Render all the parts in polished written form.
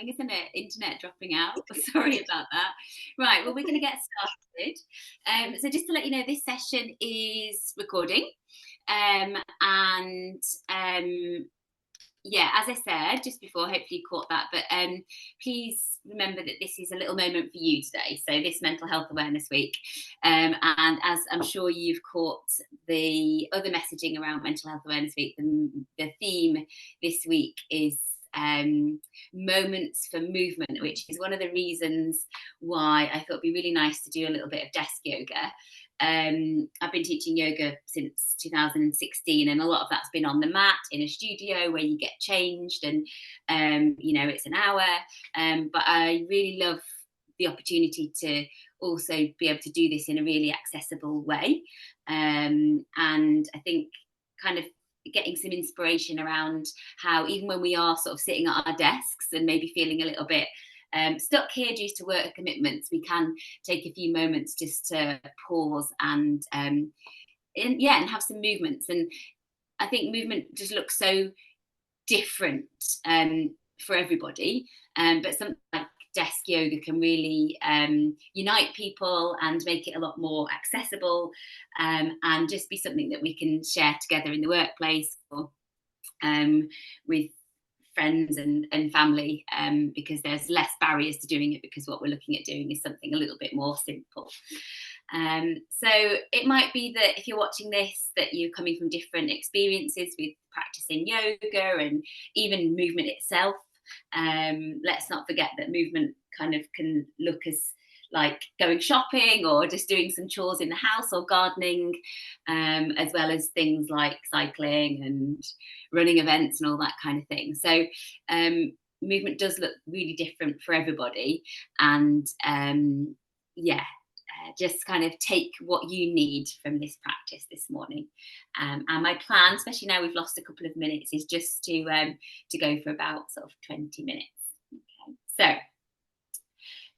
timing, isn't it? Internet dropping out. Sorry about that. Right, well, we're going to get started. So just to let you know, this session is recording. And yeah, as I said just before, hopefully you caught that, but please remember that this is a little moment for you today. So this Mental Health Awareness Week, and as I'm sure you've caught the other messaging around Mental Health Awareness Week, the theme this week is moments for movement, which is one of the reasons why I thought it'd be really nice to do a little bit of desk yoga. I've been teaching yoga since 2016, and a lot of that's been on the mat in a studio where you get changed, and it's an hour. But I really love the opportunity to also be able to do this in a really accessible way. And I think kind of getting some inspiration around how even when we are sort of sitting at our desks and maybe feeling a little bit stuck here due to work commitments, we can take a few moments just to pause and have some movements. And I think movement just looks so different for everybody, but something like desk yoga can really unite people and make it a lot more accessible, and just be something that we can share together in the workplace or with friends and family, because there's less barriers to doing it, because what we're looking at doing is something a little bit more simple. So it might be that if you're watching this, that you're coming from different experiences with practicing yoga and even movement itself. Let's not forget that movement kind of can look as like going shopping or just doing some chores in the house or gardening, as well as things like cycling and running events and all that kind of thing. So movement does look really different for everybody, and just kind of take what you need from this practice this morning. And my plan, especially now we've lost a couple of minutes, is just to go for about sort of 20 minutes. Okay, so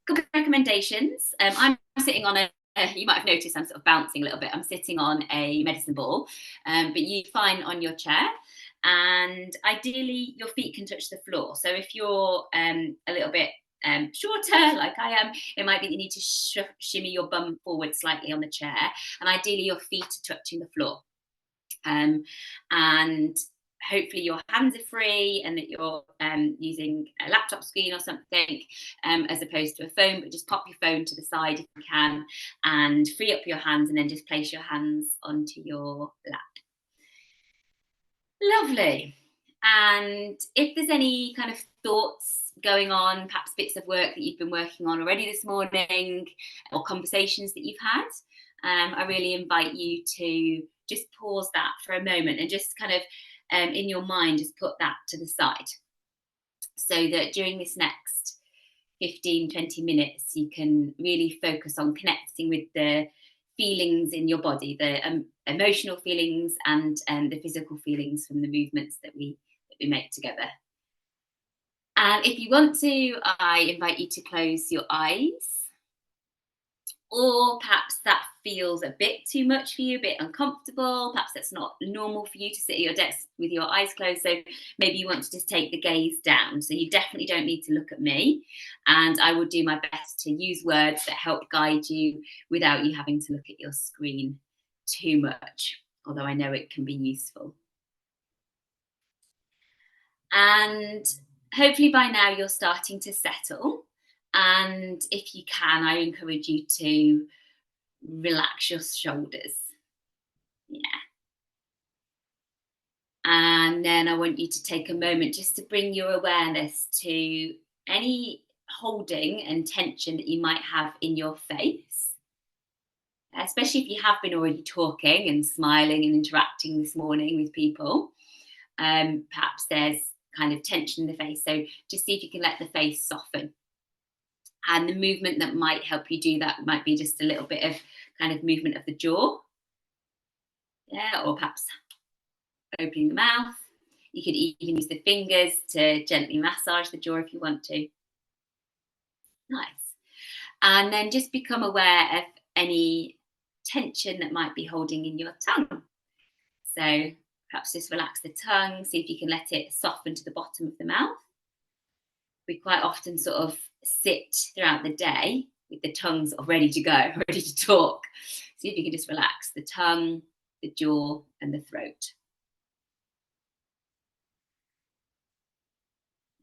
couple of recommendations. I'm sitting on you might have noticed I'm sort of bouncing a little bit. I'm sitting on a medicine ball, but you're fine on your chair. And ideally, your feet can touch the floor. So if you're a little bit shorter, like I am, it might be that you need to shimmy your bum forward slightly on the chair. And ideally, your feet are touching the floor. And hopefully your hands are free and that you're using a laptop screen or something, as opposed to a phone, but just pop your phone to the side if you can and free up your hands, and then just place your hands onto your lap. Lovely. And if there's any kind of thoughts going on, perhaps bits of work that you've been working on already this morning or conversations that you've had, I really invite you to just pause that for a moment and just kind of in your mind, just put that to the side, so that during this next 15-20 minutes, you can really focus on connecting with the feelings in your body, the emotional feelings and the physical feelings from the movements that we make together. And if you want to, I invite you to close your eyes. Or perhaps that feels a bit too much for you, a bit uncomfortable. Perhaps that's not normal for you to sit at your desk with your eyes closed. So maybe you want to just take the gaze down. So you definitely don't need to look at me. And I will do my best to use words that help guide you without you having to look at your screen too much, although I know it can be useful. And hopefully by now you're starting to settle. And if you can, I encourage you to relax your shoulders. Yeah. And then I want you to take a moment just to bring your awareness to any holding and tension that you might have in your face, especially if you have been already talking and smiling and interacting this morning with people. Perhaps there's kind of tension in the face. So just see if you can let the face soften. And the movement that might help you do that might be just a little bit of kind of movement of the jaw. Yeah, or perhaps opening the mouth. You could even use the fingers to gently massage the jaw if you want to. Nice. And then just become aware of any tension that might be holding in your tongue. So perhaps just relax the tongue, see if you can let it soften to the bottom of the mouth. we quite often sort of sit throughout the day with the tongue sort of ready to go, ready to talk. See if you can just relax the tongue, the jaw, and the throat.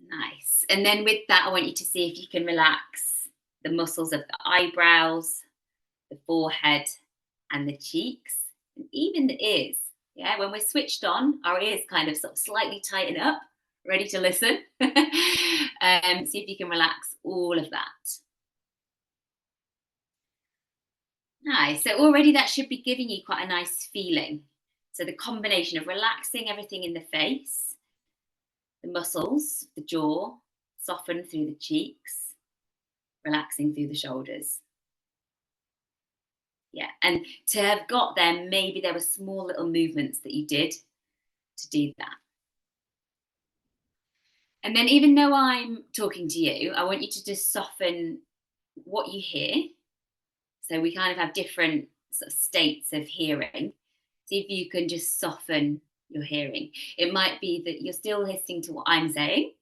Nice. And then with that, I want you to see if you can relax the muscles of the eyebrows, the forehead, and the cheeks, and even the ears. Yeah, when we're switched on, our ears kind of sort of slightly tighten up, ready to listen. See if you can relax all of that. Nice. So already that should be giving you quite a nice feeling. So the combination of relaxing everything in the face, the muscles, the jaw, soften through the cheeks, relaxing through the shoulders. Yeah. And to have got there, maybe there were small little movements that you did to do that. And then, even though I'm talking to you, I want you to just soften what you hear. So we kind of have different sort of states of hearing. See if you can just soften your hearing. It might be that you're still listening to what I'm saying,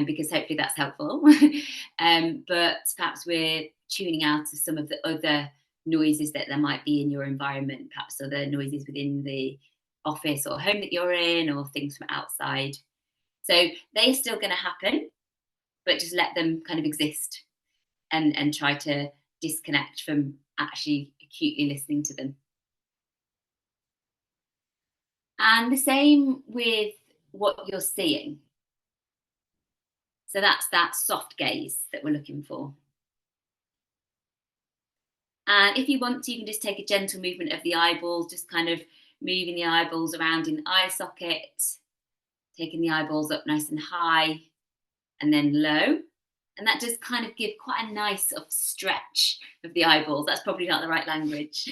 because hopefully that's helpful. But perhaps we're tuning out of some of the other noises that there might be in your environment, perhaps other noises within the office or home that you're in, or things from outside. So they're still going to happen, but just let them kind of exist, and try to disconnect from actually acutely listening to them. And the same with what you're seeing. So that's that soft gaze that we're looking for. And if you want to, you can just take a gentle movement of the eyeballs, just kind of moving the eyeballs around in the eye socket, taking the eyeballs up nice and high and then low. And that does kind of give quite a nice sort of stretch of the eyeballs. That's probably not the right language.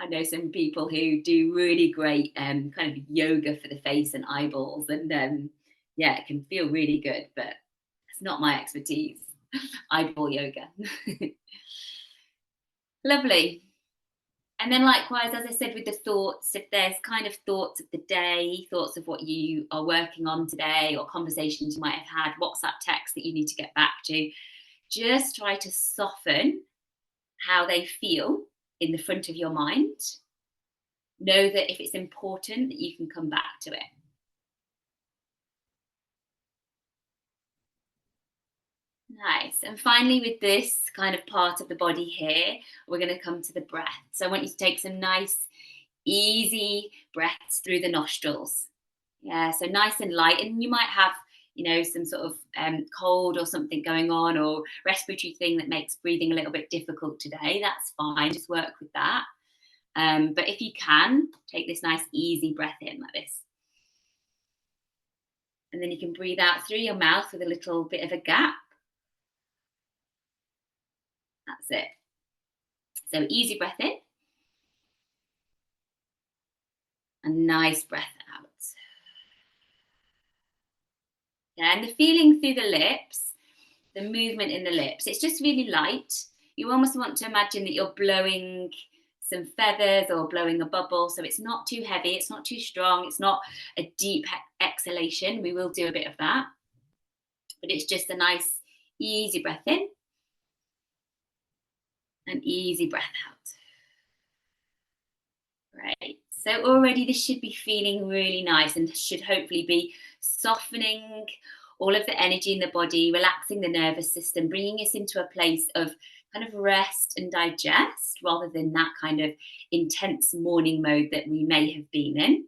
I know some people who do really great kind of yoga for the face and eyeballs, and yeah, it can feel really good, but it's not my expertise. Eyeball yoga. Lovely. And then likewise, as I said, with the thoughts, if there's kind of thoughts of the day, thoughts of what you are working on today, or conversations you might have had, WhatsApp texts that you need to get back to, just try to soften how they feel in the front of your mind. Know that if it's important, that you can come back to it. Nice. And finally, with this kind of part of the body here, we're going to come to the breath. So I want you to take some nice, easy breaths through the nostrils. Yeah, so nice and light. And you might have, some sort of cold or something going on, or respiratory thing that makes breathing a little bit difficult today. That's fine. Just work with that. But if you can, take this nice, easy breath in like this. And then you can breathe out through your mouth with a little bit of a gap. That's it. So easy breath in, a nice breath out. Yeah, and the feeling through the lips, the movement in the lips, it's just really light. You almost want to imagine that you're blowing some feathers or blowing a bubble. So it's not too heavy, it's not too strong, it's not a deep exhalation. We will do a bit of that. But it's just a nice, easy breath in and easy breath out. Right. So already this should be feeling really nice, and should hopefully be softening all of the energy in the body, relaxing the nervous system, bringing us into a place of kind of rest and digest, rather than that kind of intense morning mode that we may have been in.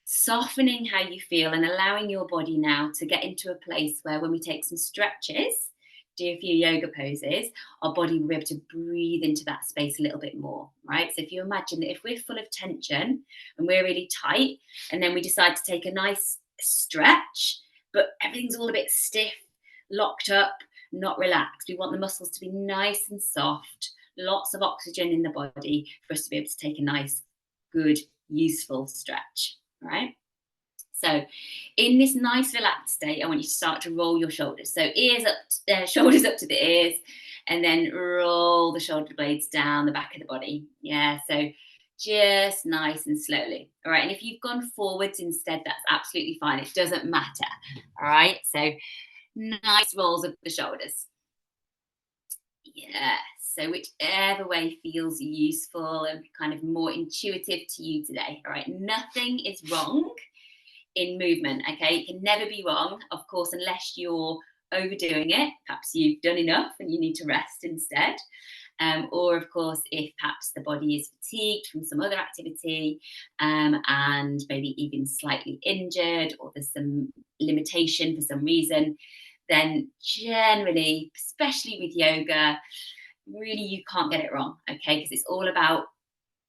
Softening how you feel and allowing your body now to get into a place where, when we take some stretches, do a few yoga poses, our body will be able to breathe into that space a little bit more, right? So if you imagine that if we're full of tension and we're really tight, and then we decide to take a nice stretch, but everything's all a bit stiff, locked up, not relaxed. We want the muscles to be nice and soft, lots of oxygen in the body for us to be able to take a nice, good, useful stretch, right? So in this nice relaxed state, I want you to start to roll your shoulders. So shoulders up to the ears, and then roll the shoulder blades down the back of the body. Yeah, so just nice and slowly. All right. And if you've gone forwards instead, that's absolutely fine. It doesn't matter. All right. So nice rolls of the shoulders. Yeah. So whichever way feels useful and kind of more intuitive to you today. All right. Nothing is wrong in movement. Okay. It can never be wrong, of course, unless you're overdoing it. Perhaps you've done enough and you need to rest instead. Or, of course, if perhaps the body is fatigued from some other activity and maybe even slightly injured, or there's some limitation for some reason, then generally, especially with yoga, really you can't get it wrong, okay? Because it's all about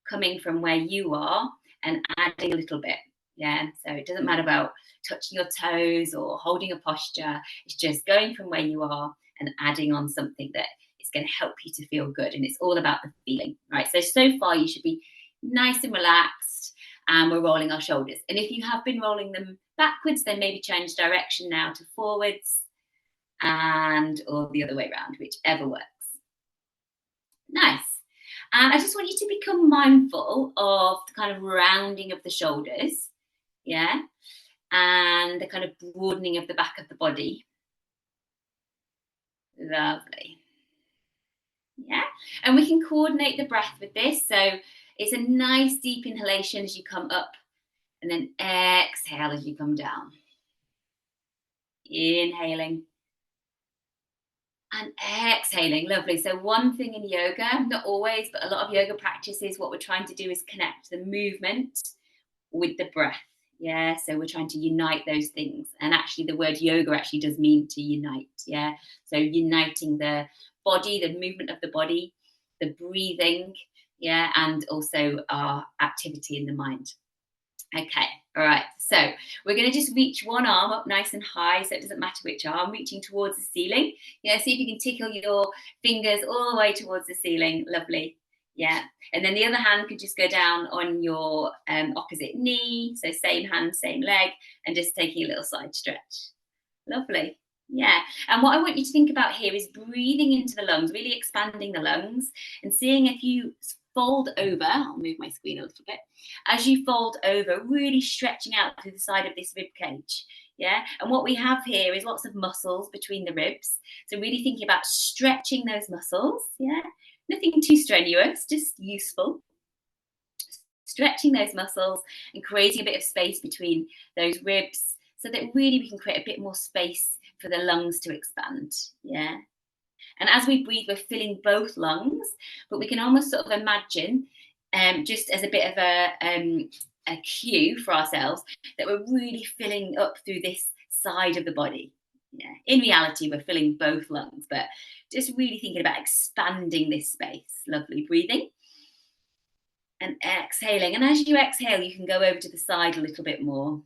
coming from where you are and adding a little bit. Yeah, so it doesn't matter about touching your toes or holding a posture. It's just going from where you are and adding on something that is going to help you to feel good. And it's all about the feeling, right? So far, you should be nice and relaxed, and we're rolling our shoulders. And if you have been rolling them backwards, then maybe change direction now to forwards and or the other way around, whichever works. Nice. And I just want you to become mindful of the kind of rounding of the shoulders, yeah, and the kind of broadening of the back of the body. Lovely. Yeah. And we can coordinate the breath with this. So it's a nice deep inhalation as you come up, and then exhale as you come down. Inhaling and exhaling. Lovely. So one thing in yoga, not always, but a lot of yoga practices, what we're trying to do is connect the movement with the breath. Yeah, so we're trying to unite those things. And actually, the word yoga actually does mean to unite. Yeah, so uniting the body, the movement of the body, the breathing, yeah, and also our activity in the mind. Okay, all right. So we're going to just reach one arm up nice and high, so it doesn't matter which arm, reaching towards the ceiling. Yeah, see if you can tickle your fingers all the way towards the ceiling. Lovely. Yeah, and then the other hand can just go down on your opposite knee. So same hand, same leg, and just taking a little side stretch. Lovely. Yeah. And what I want you to think about here is breathing into the lungs, really expanding the lungs, and seeing if you fold over. I'll move my screen a little bit. As you fold over, really stretching out through the side of this rib cage. Yeah. And what we have here is lots of muscles between the ribs. So really thinking about stretching those muscles. Yeah. Nothing too strenuous, just useful. Stretching those muscles and creating a bit of space between those ribs so that really we can create a bit more space for the lungs to expand. Yeah. And as we breathe, we're filling both lungs, but we can almost sort of imagine, just as a bit of a cue for ourselves, that we're really filling up through this side of the body. Yeah. In reality, we're filling both lungs, but just really thinking about expanding this space. Lovely breathing. And exhaling. And as you exhale, you can go over to the side a little bit more.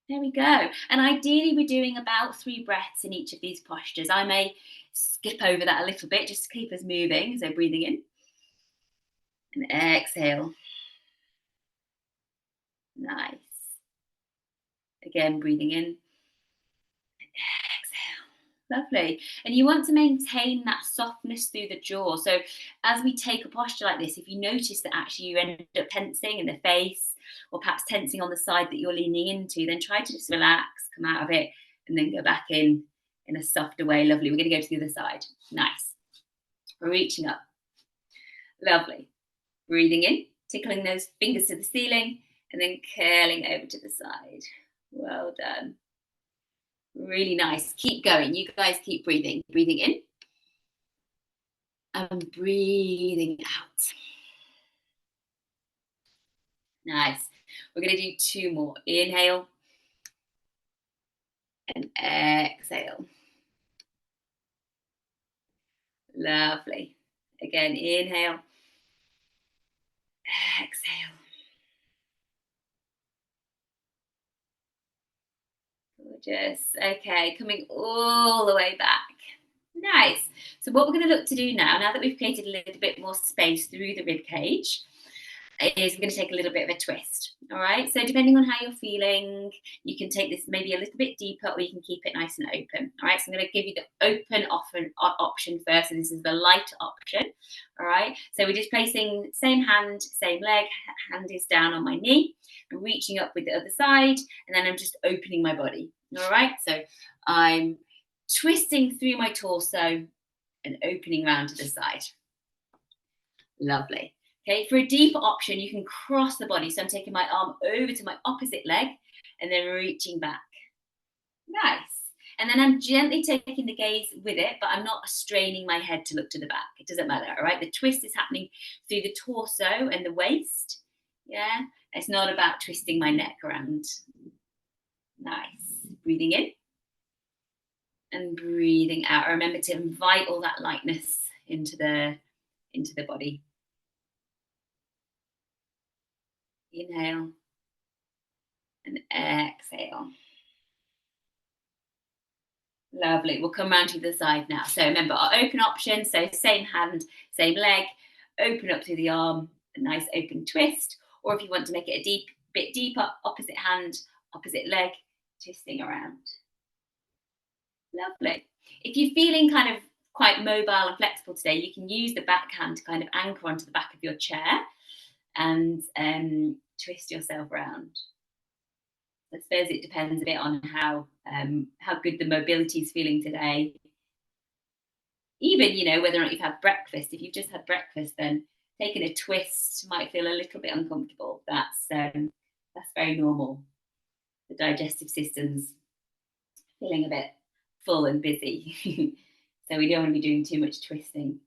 There we go. And ideally, we're doing about 3 breaths in each of these postures. I may skip over that a little bit just to keep us moving. So breathing in and exhale. Nice. Again, breathing in. Exhale. Lovely. And you want to maintain that softness through the jaw. So as we take a posture like this, if you notice that actually you end up tensing in the face or perhaps tensing on the side that you're leaning into, then try to just relax, come out of it, and then go back in a softer way. Lovely. We're going to go to the other side. Nice. We're reaching up. Lovely. Breathing in, tickling those fingers to the ceiling, and then curling over to the side. Well done. Really nice. Keep going. You guys keep breathing. Breathing in and breathing out. Nice. We're going to do 2 more. Inhale and exhale. Lovely. Again, inhale, exhale. Gorgeous. Okay, coming all the way back. Nice. So what we're going to look to do now that we've created a little bit more space through the rib cage, is we're going to take a little bit of a twist. All right. So depending on how you're feeling, you can take this maybe a little bit deeper, or you can keep it nice and open. All right. So I'm going to give you the open option first. So this is the light option. All right. So we're just placing same hand, same leg. Hand is down on my knee. I'm reaching up with the other side, and then I'm just opening my body. All right. So I'm twisting through my torso and opening round to the side. Lovely. Okay, for a deeper option, you can cross the body. So I'm taking my arm over to my opposite leg and then reaching back. Nice. And then I'm gently taking the gaze with it, but I'm not straining my head to look to the back. It doesn't matter, all right? The twist is happening through the torso and the waist. Yeah, it's not about twisting my neck around. Nice. Breathing in and breathing out. Remember to invite all that lightness into the body. Inhale and exhale. Lovely. We'll come round to the side now. So remember our open option. So same hand, same leg. Open up through the arm, a nice open twist. Or if you want to make it a bit deeper, opposite hand, opposite leg, twisting around. Lovely. If you're feeling kind of quite mobile and flexible today, you can use the back hand to kind of anchor onto the back of your chair and twist yourself around. I suppose it depends a bit on how good the mobility is feeling today. Even, whether or not you've had breakfast. If you've just had breakfast, then taking a twist might feel a little bit uncomfortable. That's very normal. The digestive system's feeling a bit full and busy. So we don't want to be doing too much twisting.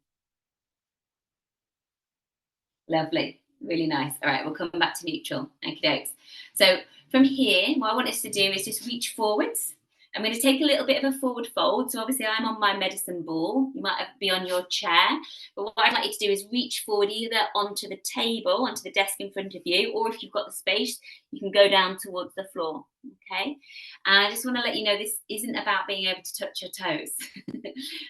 Lovely. Really nice. All right, we'll come back to neutral. Okie dokes. So from here, what I want us to do is just reach forwards. I'm going to take a little bit of a forward fold. So obviously I'm on my medicine ball. You might be on your chair. But what I'd like you to do is reach forward either onto the table, onto the desk in front of you, or if you've got the space, you can go down towards the floor. Okay. And I just want to let you know this isn't about being able to touch your toes.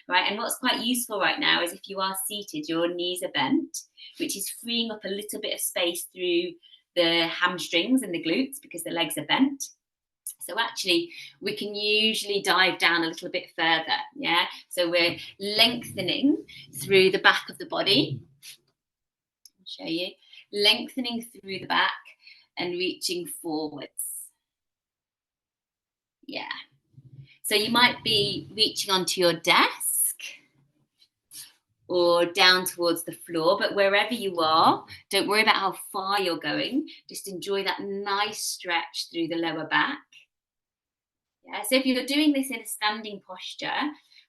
Right. And what's quite useful right now is if you are seated, your knees are bent, which is freeing up a little bit of space through the hamstrings and the glutes because the legs are bent. So actually, we can usually dive down a little bit further, yeah? So we're lengthening through the back of the body. I'll show you. Lengthening through the back and reaching forwards. Yeah. So you might be reaching onto your desk or down towards the floor, but wherever you are, don't worry about how far you're going. Just enjoy that nice stretch through the lower back. Yeah, so if you're doing this in a standing posture,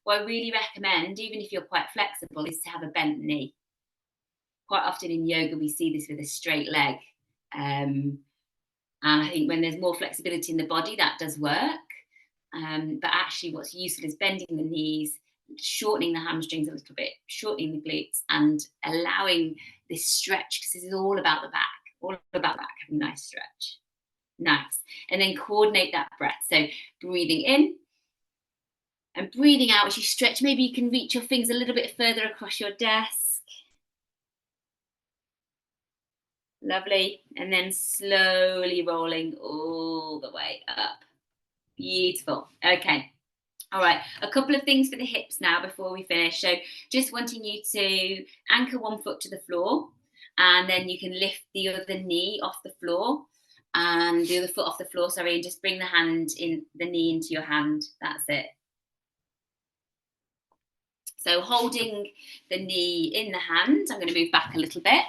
what I really recommend, even if you're quite flexible, is to have a bent knee. Quite often in yoga, we see this with a straight leg. And I think when there's more flexibility in the body, that does work. But actually what's useful is bending the knees, shortening the hamstrings a little bit, shortening the glutes, and allowing this stretch, because this is all about the back, having a nice stretch. Nice. And then coordinate that breath. So breathing in and breathing out as you stretch. Maybe you can reach your fingers a little bit further across your desk. Lovely. And then slowly rolling all the way up. Beautiful. Okay. All right. A couple of things for the hips now before we finish. So just wanting you to anchor one foot to the floor, and then you can lift the other knee off the floor. And the other foot off the floor, and just bring the knee into your hand. That's it. So holding the knee in the hand, I'm going to move back a little bit.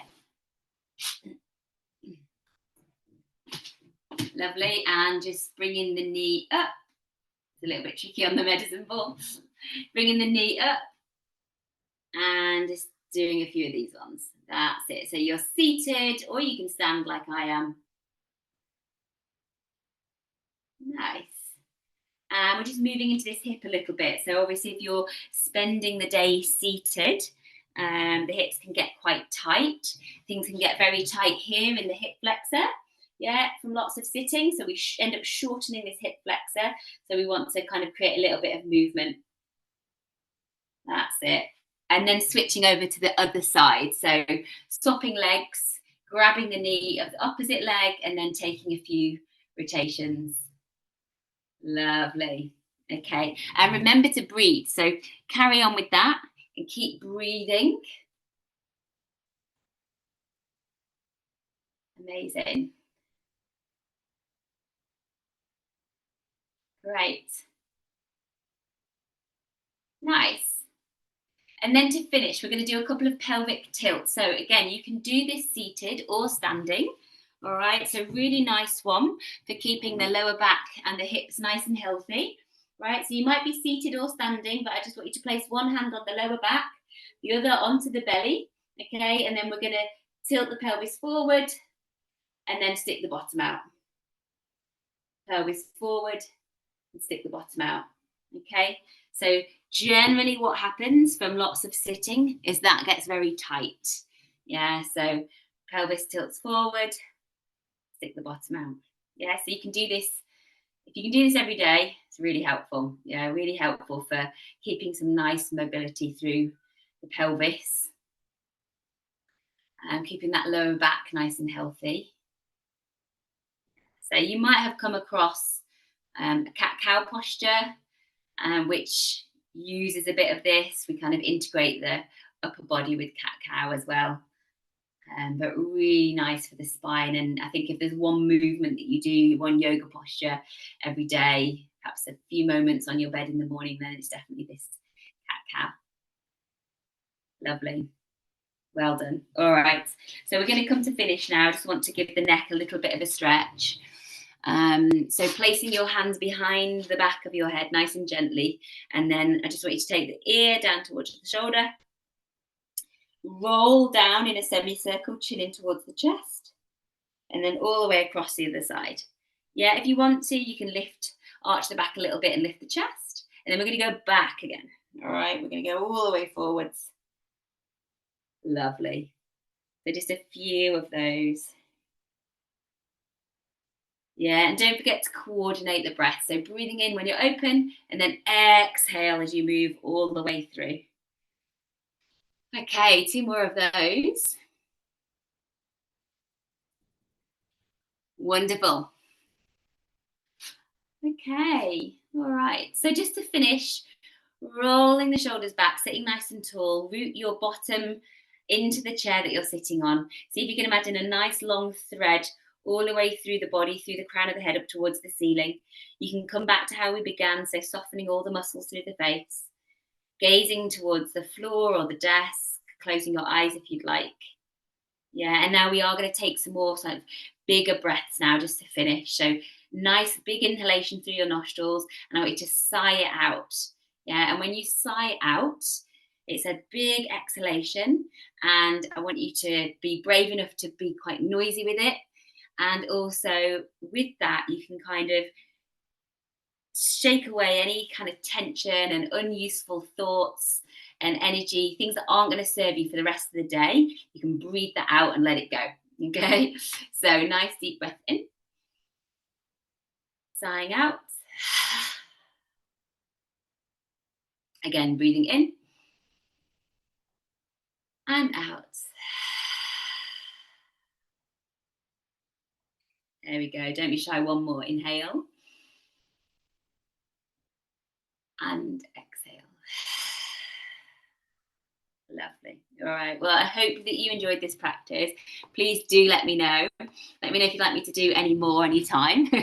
Lovely. And just bringing the knee up. It's a little bit tricky on the medicine ball. Bringing the knee up and just doing a few of these ones. That's it. So you're seated, or you can stand like I am. Nice. And we're just moving into this hip a little bit. So obviously if you're spending the day seated, the hips can get quite tight. Things can get very tight here in the hip flexor, yeah, from lots of sitting. So we end up shortening this hip flexor. So we want to kind of create a little bit of movement. That's it. And then switching over to the other side. So swapping legs, grabbing the knee of the opposite leg and then taking a few rotations. Lovely. Okay, and remember to breathe. So carry on with that and keep breathing. Amazing. Great. Nice. And then to finish, we're going to do a couple of pelvic tilts. So again, you can do this seated or standing. All right, so really nice one for keeping the lower back and the hips nice and healthy. Right, so you might be seated or standing, but I just want you to place one hand on the lower back, the other onto the belly. Okay, and then we're going to tilt the pelvis forward and then stick the bottom out. Pelvis forward and stick the bottom out. Okay, so generally what happens from lots of sitting is that gets very tight. Yeah, so pelvis tilts forward, stick the bottom out. Yeah, so you can do this. If you can do this every day, it's really helpful. Yeah, really helpful for keeping some nice mobility through the pelvis and keeping that lower back nice and healthy. So you might have come across a cat-cow posture, which uses a bit of this. We kind of integrate the upper body with cat-cow as well. But really nice for the spine. And I think if there's one movement that you do, one yoga posture every day, perhaps a few moments on your bed in the morning, then it's definitely this cat-cow. Lovely. Well done. All right. So we're going to come to finish now. I just want to give the neck a little bit of a stretch. So placing your hands behind the back of your head nice and gently. And then I just want you to take the ear down towards the shoulder. Roll down in a semicircle, chin in towards the chest. And then all the way across the other side. Yeah, if you want to, you can arch the back a little bit and lift the chest. And then we're going to go back again. All right, we're going to go all the way forwards. Lovely. So just a few of those. Yeah, and don't forget to coordinate the breath. So breathing in when you're open and then exhale as you move all the way through. Okay, 2 more of those. Wonderful. Okay, all right. So just to finish, rolling the shoulders back, sitting nice and tall, root your bottom into the chair that you're sitting on. See if you can imagine a nice long thread all the way through the body, through the crown of the head up towards the ceiling. You can come back to how we began, so softening all the muscles through the face, gazing towards the floor or the desk, closing your eyes if you'd like. Yeah, and now we are going to take some more sort of bigger breaths now just to finish. So nice big inhalation through your nostrils, and I want you to sigh it out. Yeah, and when you sigh out, it's a big exhalation, and I want you to be brave enough to be quite noisy with it. And also with that, you can kind of shake away any kind of tension and unuseful thoughts and energy, things that aren't going to serve you for the rest of the day. You can breathe that out and let it go. Okay, so nice deep breath in, sighing out. Again, breathing in and out. There we go. Don't be shy. One more. Inhale and exhale. Lovely. All right. Well, I hope that you enjoyed this practice. Please do let me know. Let me know if you'd like me to do any more anytime.